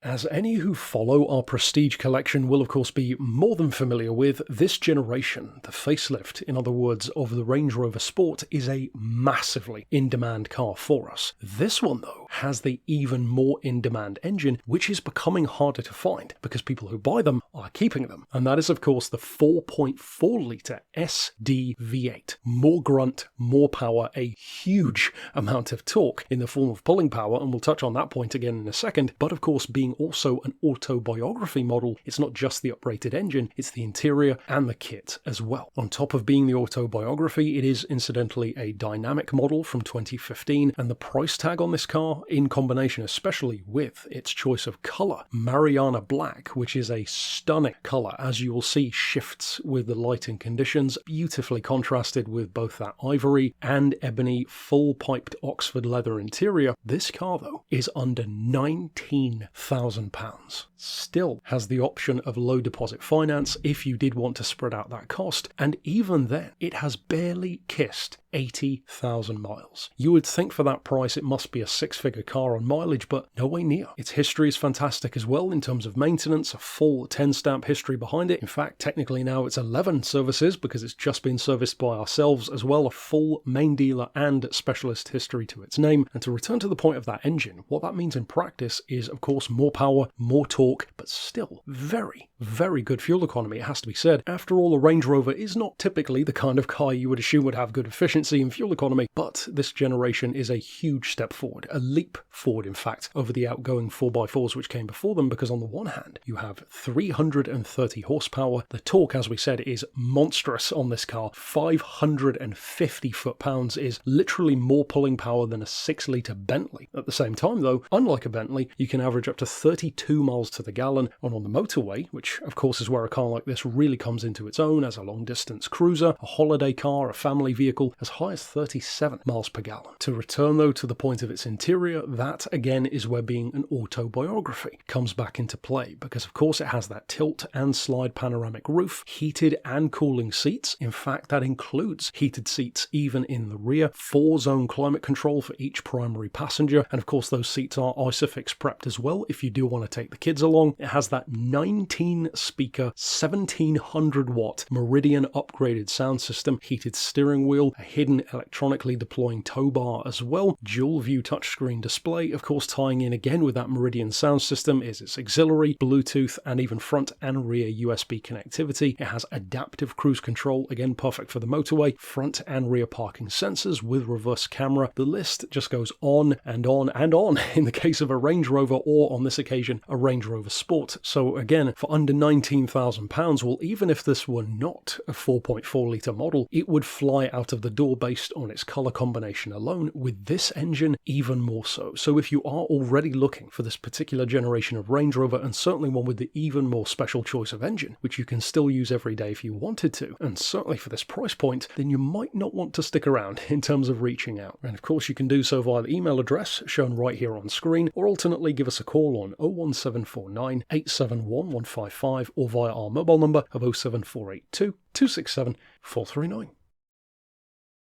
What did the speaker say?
As any who follow our prestige collection will of course be more than familiar with, this generation, the facelift, in other words, of the Range Rover Sport, is a massively in-demand car for us. This one, though, has the even more in-demand engine, which is becoming harder to find because people who buy them are keeping them. And that is, of course, the 4.4-litre SD V8. More grunt, more power, a huge amount of torque in the form of pulling power, and we'll touch on that point again in a second, but of course being also an Autobiography model, it's not just the uprated engine, it's the interior and the kit as well. On top of being the Autobiography, it is incidentally a dynamic model from 2015, and the price tag on this car, in combination especially with its choice of colour, Mariana Black, which is a stunning colour, as you will see shifts with the lighting conditions, beautifully contrasted with both that ivory and ebony full piped Oxford leather interior. This car though is under £19,000. Still has the option of low deposit finance if you did want to spread out that cost, and even then it has barely kissed 80,000 miles. You would think for that price it must be a six-figure car on mileage, but no way near. Its history is fantastic as well in terms of maintenance, a full 10-stamp history behind it. In fact, technically now it's 11 services because it's just been serviced by ourselves as well, a full main dealer and specialist history to its name. And to return to the point of that engine, what that means in practice is of course more power, more torque, but still very, very good fuel economy, it has to be said. After all, a Range Rover is not typically the kind of car you would assume would have good efficiency and fuel economy, but this generation is a huge step forward, a leap forward in fact, over the outgoing 4x4s which came before them, because on the one hand you have 330 horsepower, the torque as we said is monstrous on this car, 550 foot-pounds is literally more pulling power than a 6-litre Bentley. At the same time though, unlike a Bentley, you can average up to 32 miles to the gallon, and on the motorway, which of course is where a car like this really comes into its own as a long-distance cruiser, a holiday car, a family vehicle, as high as 37 miles per gallon. To return though to the point of its interior, that again is where being an Autobiography comes back into play, because of course it has that tilt and slide panoramic roof, heated and cooling seats, in fact that includes heated seats even in the rear, 4-zone climate control for each primary passenger, and of course those seats are ISOFIX prepped as well if you do want to take the kids along. It has that 19-speaker 1700 watt Meridian upgraded sound system, heated steering wheel, a hidden electronically deploying tow bar as well, dual view touchscreen display. Of course, tying in again with that Meridian sound system is its auxiliary, Bluetooth and even front and rear USB connectivity. It has adaptive cruise control, again perfect for the motorway, front and rear parking sensors with reverse camera. The list just goes on and on and on in the case of a Range Rover, or on this occasion a Range Rover Sport. So again, for under £19,000, well, even if this were not a 4.4-litre model, it would fly out of the door based on its colour combination alone. With this engine, even more so. So if you are already looking for this particular generation of Range Rover, and certainly one with the even more special choice of engine, which you can still use every day if you wanted to, and certainly for this price point, then you might not want to stick around in terms of reaching out. And of course you can do so via the email address shown right here on screen, or alternately give us a call on 01749 871 155 or via our mobile number of 07482 267 439.